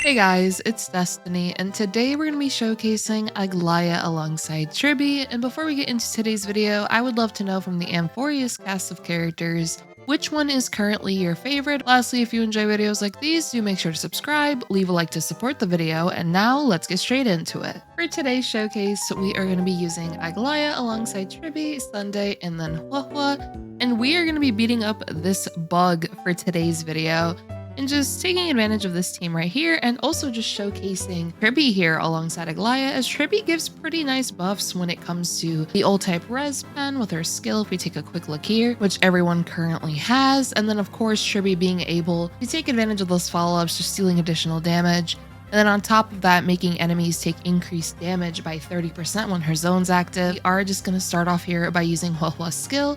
Hey guys, it's Destiny, and today we're going to be showcasing Aglaea alongside Tribbie. And before we get into today's video, I would love to know from the Amphorius cast of characters, which one is currently your favorite? Lastly, if you enjoy videos like these, do make sure to subscribe, leave a like to support the video, and now let's get straight into it. For today's showcase, we are going to be using Aglaea alongside Tribbie, Sunday, and then Huohuo, and we are going to be beating up this bug for today's video. And just taking advantage of this team right here, and also just showcasing Tribbie here alongside Aglaea, as Tribbie gives pretty nice buffs when it comes to the ult-type res pen with her skill, if we take a quick look here, which everyone currently has. And then of course Tribbie being able to take advantage of those follow-ups, just stealing additional damage. And then on top of that, making enemies take increased damage by 30% when her zone's active. We are just going to start off here by using Huohuo's skill.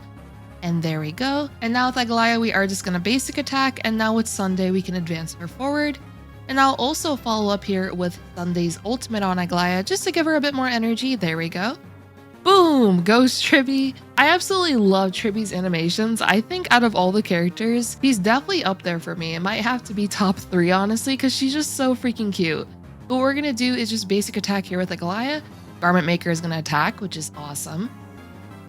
And there we go. And now with Aglaea, we are just going to basic attack. And now with Sunday, we can advance her forward. And I'll also follow up here with Sunday's ultimate on Aglaea just to give her a bit more energy. There we go. Boom! Goes Tribbie. I absolutely love Tribbie's animations. I think out of all the characters, he's definitely up there for me. It might have to be top 3, honestly, because she's just so freaking cute. What we're going to do is just basic attack here with Aglaea. Garment Maker is going to attack, which is awesome.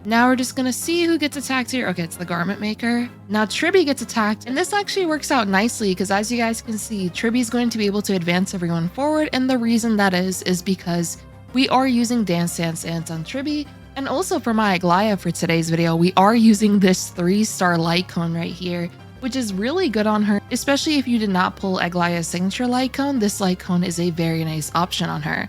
Now we're just going to see who gets attacked here. Okay, it's the Garment Maker. Now Tribbie gets attacked, and this actually works out nicely because as you guys can see, Tribbie's going to be able to advance everyone forward, and the reason that is because we are using Dance Dance Dance on Tribbie, and also for my Aglaea for today's video, we are using this 3-star light cone right here, which is really good on her, especially if you did not pull Aglaea's signature light cone. This light cone is a very nice option on her.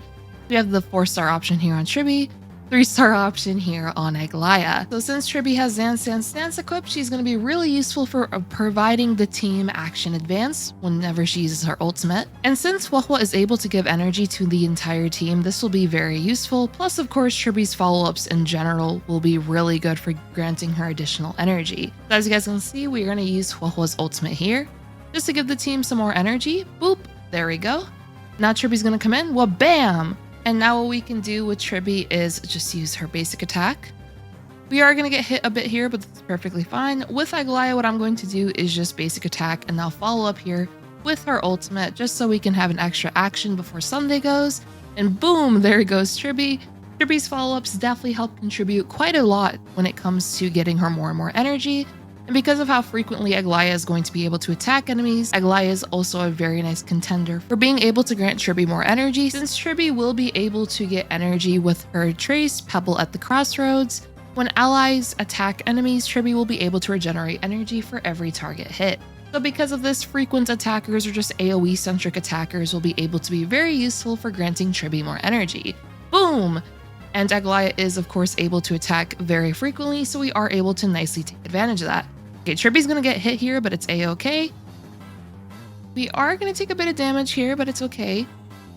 We have the 4-star option here on Tribbie, 3-star option here on Aglaea. So since Tribbie has Dance Dance Dance equipped, she's going to be really useful for providing the team action advance whenever she uses her ultimate. And since Huohuo is able to give energy to the entire team, this will be very useful. Plus, of course, Tribbie's follow-ups in general will be really good for granting her additional energy. So as you guys can see, we're going to use Huohuo's ultimate here just to give the team some more energy. Boop, there we go. Now Tribbie's going to come in. Well, bam! And now what we can do with Tribbie is just use her basic attack. We are going to get hit a bit here, but that's perfectly fine. With Aglaea, what I'm going to do is just basic attack, and I'll follow up here with her ultimate just so we can have an extra action before Sunday goes. And boom, there goes Tribbie. Tribbie's follow-ups definitely help contribute quite a lot when it comes to getting her more and more energy. And because of how frequently Aglaea is going to be able to attack enemies, Aglaea is also a very nice contender for being able to grant Tribbie more energy, since Tribbie will be able to get energy with her Trace, Pebble at the Crossroads. When allies attack enemies, Tribbie will be able to regenerate energy for every target hit. So because of this, frequent attackers or just AoE-centric attackers will be able to be very useful for granting Tribbie more energy. Boom! And Aglaea is of course able to attack very frequently, so we are able to nicely take advantage of that. Okay, Tribbie's going to get hit here, but it's a-okay. We are going to take a bit of damage here, but it's okay.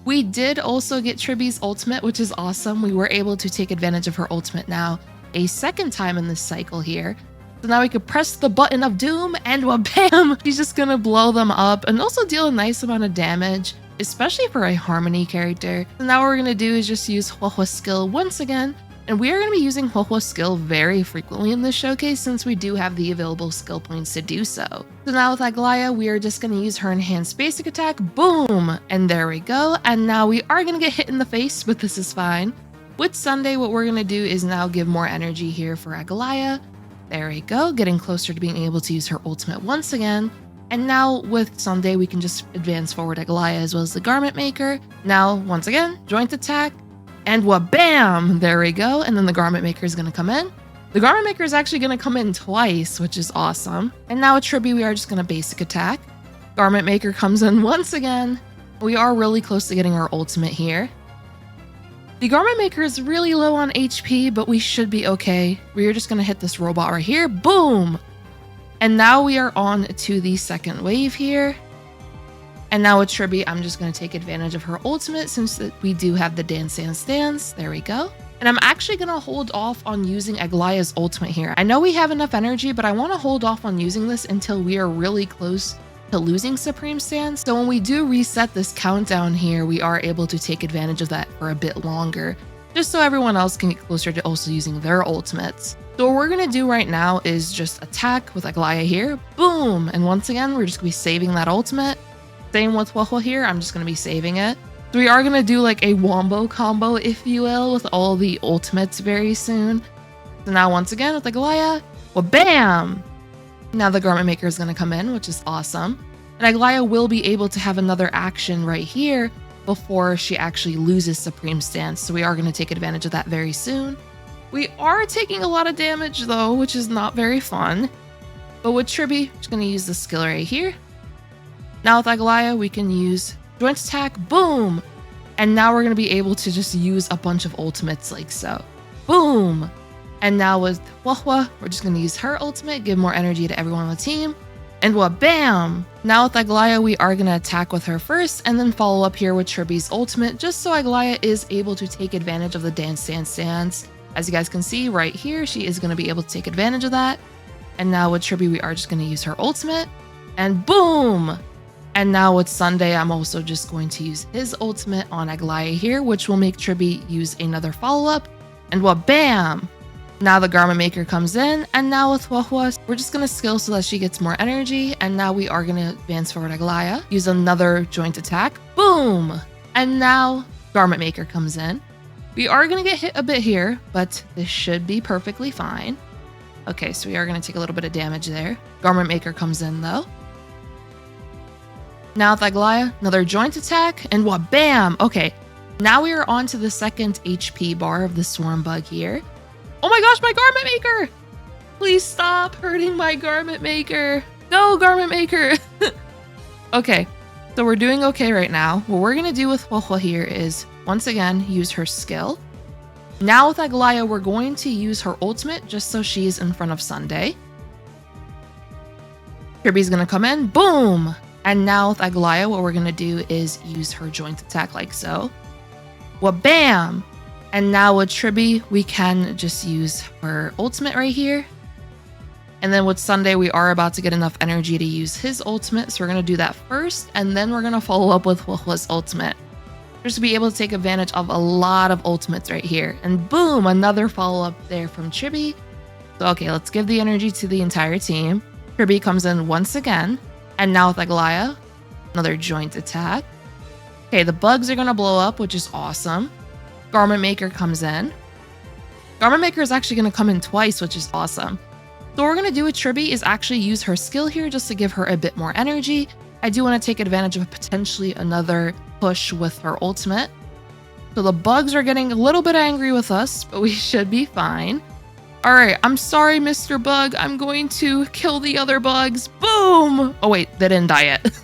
We did also get Tribbie's ultimate, which is awesome. We were able to take advantage of her ultimate now a second time in this cycle here. So now we could press the button of doom and bam! She's just going to blow them up and also deal a nice amount of damage, especially for a Harmony character. So now what we're going to do is just use Huohuo's skill once again. And we are going to be using Huohuo's skill very frequently in this showcase since we do have the available skill points to do so. So now with Aglaea, we are just going to use her enhanced basic attack. Boom! And there we go. And now we are going to get hit in the face, but this is fine. With Sunday, what we're going to do is now give more energy here for Aglaea. There we go, getting closer to being able to use her ultimate once again. And now with Sunday, we can just advance forward Aglaea as well as the Garment Maker. Now, once again, joint attack. And bam! There we go. And then the Garment Maker is going to come in. The Garment Maker is actually going to come in twice, which is awesome. And now with Tribbie, we are just going to basic attack. Garment Maker comes in once again. We are really close to getting our ultimate here. The Garment Maker is really low on HP, but we should be okay. We are just going to hit this robot right here. Boom! And now we are on to the second wave here. And now with Tribbie, I'm just going to take advantage of her ultimate since we do have the Dance Dance Dance. There we go. And I'm actually going to hold off on using Aglaea's ultimate here. I know we have enough energy, but I want to hold off on using this until we are really close to losing Supreme Stance. So when we do reset this countdown here, we are able to take advantage of that for a bit longer, just so everyone else can get closer to also using their ultimates. So what we're going to do right now is just attack with Aglaea here. Boom! And once again, we're just going to be saving that ultimate. Same with Huohuo here. I'm just going to be saving it. So we are going to do like a wombo combo, if you will, with all the ultimates very soon. So now once again with Aglaea, well, bam! Now the garment maker is going to come in, which is awesome. And Aglaea will be able to have another action right here before she actually loses Supreme Stance. So we are going to take advantage of that very soon. We are taking a lot of damage though, which is not very fun. But with Tribbie, just going to use the skill right here. Now with Aglaea, we can use joint attack, boom! And now we're going to be able to just use a bunch of ultimates like so. Boom! And now with Huohuo, we're just going to use her ultimate, give more energy to everyone on the team. And what, bam! Now with Aglaea, we are going to attack with her first and then follow up here with Tribbie's ultimate, just so Aglaea is able to take advantage of the dance. As you guys can see right here, she is going to be able to take advantage of that. And now with Tribbie, we are just going to use her ultimate. And boom! And now with Sunday, I'm also just going to use his ultimate on Aglaea here, which will make Tribbie use another follow-up. And what, bam! Now the garment maker comes in, and now with Huohuo, we're just going to skill so that she gets more energy, and now we are going to advance forward Aglaea, use another joint attack, boom! And now garment maker comes in. We are going to get hit a bit here, but this should be perfectly fine. Okay, so we are going to take a little bit of damage there. Garment maker comes in though. Now with Aglaea, another joint attack, and what, bam! Okay, now we are on to the second HP bar of the swarm bug here. Oh my gosh, my garment maker! Please stop hurting my garment maker. No, garment maker! Okay, so we're doing okay right now. What we're going to do with Huohuo here is, once again, use her skill. Now with Aglaea, we're going to use her ultimate just so she's in front of Sunday. Tribbie's going to come in, boom! And now with Aglaea, what we're going to do is use her joint attack like so. Well, bam! And now with Tribbie, we can just use her ultimate right here. And then with Sunday, we are about to get enough energy to use his ultimate. So we're going to do that first. And then we're going to follow up with Huohuo's ultimate. Just to be able to take advantage of a lot of ultimates right here. And boom, another follow-up there from Tribbie. So okay, let's give the energy to the entire team. Tribbie comes in once again. And now with Aglaea, another joint attack. Okay, the bugs are going to blow up, which is awesome. Garment maker comes in. Garment maker is actually going to come in twice, which is awesome. So what we're going to do with Tribbie is actually use her skill here just to give her a bit more energy. I do want to take advantage of potentially another push with her ultimate. So the bugs are getting a little bit angry with us, but we should be fine. All right, I'm sorry, Mr. Bug. I'm going to kill the other bugs. Boom! Oh wait, they didn't die yet.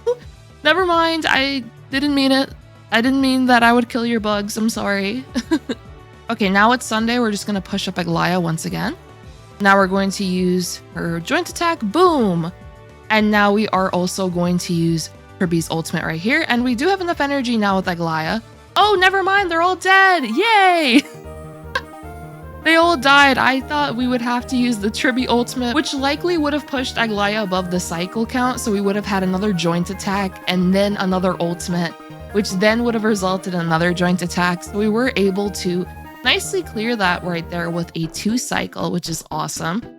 Never mind, I didn't mean it. I didn't mean that I would kill your bugs. I'm sorry. Okay, now it's Sunday. We're just going to push up Aglaea once again. Now we're going to use her joint attack. Boom! And now we are also going to use Tribbie's ultimate right here. And we do have enough energy now with Aglaea. Oh, never mind. They're all dead. Yay! They all died. I thought we would have to use the Tribbie ultimate, which likely would have pushed Aglaea above the cycle count. So we would have had another joint attack and then another ultimate, which then would have resulted in another joint attack. So we were able to nicely clear that right there with a 2 cycle, which is awesome.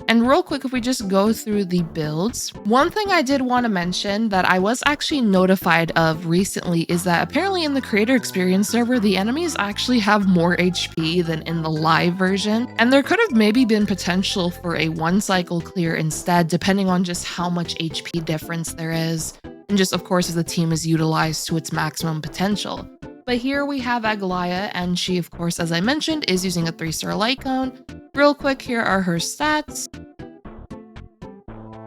And real quick, if we just go through the builds, one thing I did want to mention that I was actually notified of recently is that apparently in the creator experience server, the enemies actually have more HP than in the live version. And there could have maybe been potential for a 1 cycle clear instead, depending on just how much HP difference there is. And just, of course, as the team is utilized to its maximum potential. But here we have Aglaea, and she, of course, as I mentioned, is using a 3-star light cone. Real quick, here are her stats.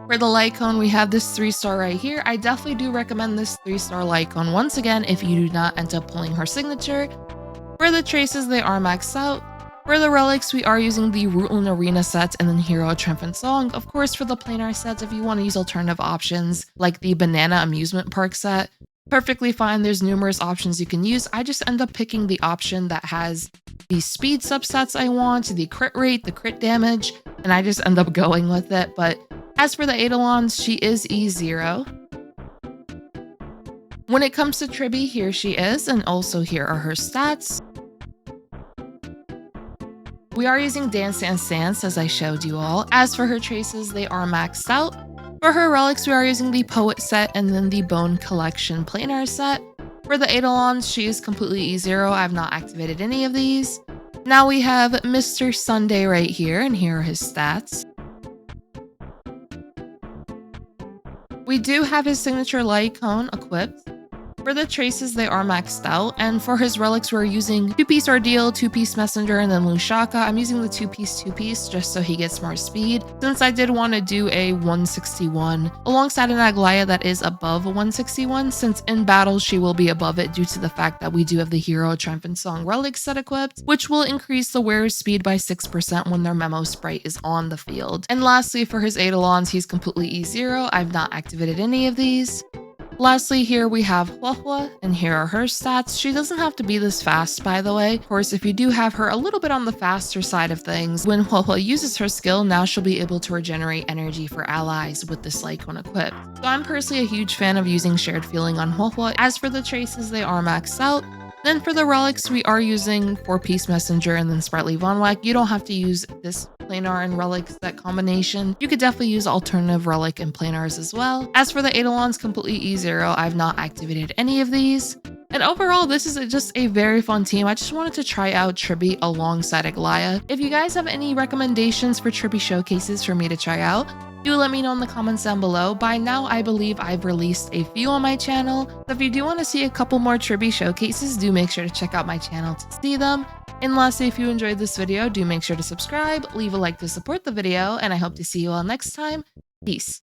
For the light cone, we have this 3-star right here. I definitely do recommend this 3-star light cone once again if you do not end up pulling her signature. For the traces, they are maxed out. For the relics, we are using the Ruin Arena set and then Hero Triumphant Song. Of course, for the planar sets, if you want to use alternative options like the Banana Amusement Park set, perfectly fine. There's numerous options you can use. I just end up picking the option that has the speed subsets I want, the crit rate, the crit damage, and I just end up going with it. But as for the Eidolons, she is E0. When it comes to Tribbie, here she is, and also here are her stats. We are using Dance Dance Dance, as I showed you all. As for her traces, they are maxed out. For her relics, we are using the Poet set and then the Bone Collection Planar set. For the Eidolons, she is completely E0. I've not activated any of these. Now we have Mr. Sunday right here, and here are his stats. We do have his signature light cone equipped. For the traces, they are maxed out, and for his relics, we're using 2-piece Ordeal, 2-piece Messenger, and then Lushaka. I'm using the 2-piece just so he gets more speed, since I did want to do a 161 alongside an Aglaea that is above a 161, since in battle she will be above it due to the fact that we do have the Hero Triumphant Song relic set equipped, which will increase the wearer's speed by 6% when their memo sprite is on the field. And lastly, for his Eidolons, he's completely E0. I've not activated any of these. Lastly, here we have Huohuo, and here are her stats. She doesn't have to be this fast, by the way. Of course, if you do have her a little bit on the faster side of things, when Huohuo uses her skill, now she'll be able to regenerate energy for allies with this light cone equipped. So I'm personally a huge fan of using Shared Feeling on Huohuo. As for the traces, they are maxed out. Then for the relics, we are using 4-piece Messenger and then Sprightly Von Wack. You don't have to use this planar and relic set combination. You could definitely use alternative relic and planars as well. As for the Eidolons, completely E0. I've not activated any of these. And overall, this is just a very fun team. I just wanted to try out Tribbie alongside Aglaea. If you guys have any recommendations for Tribbie showcases for me to try out, do let me know in the comments down below. By now, I believe I've released a few on my channel. So if you do want to see a couple more Tribbie showcases, do make sure to check out my channel to see them. And lastly, if you enjoyed this video, do make sure to subscribe, leave a like to support the video, and I hope to see you all next time. Peace.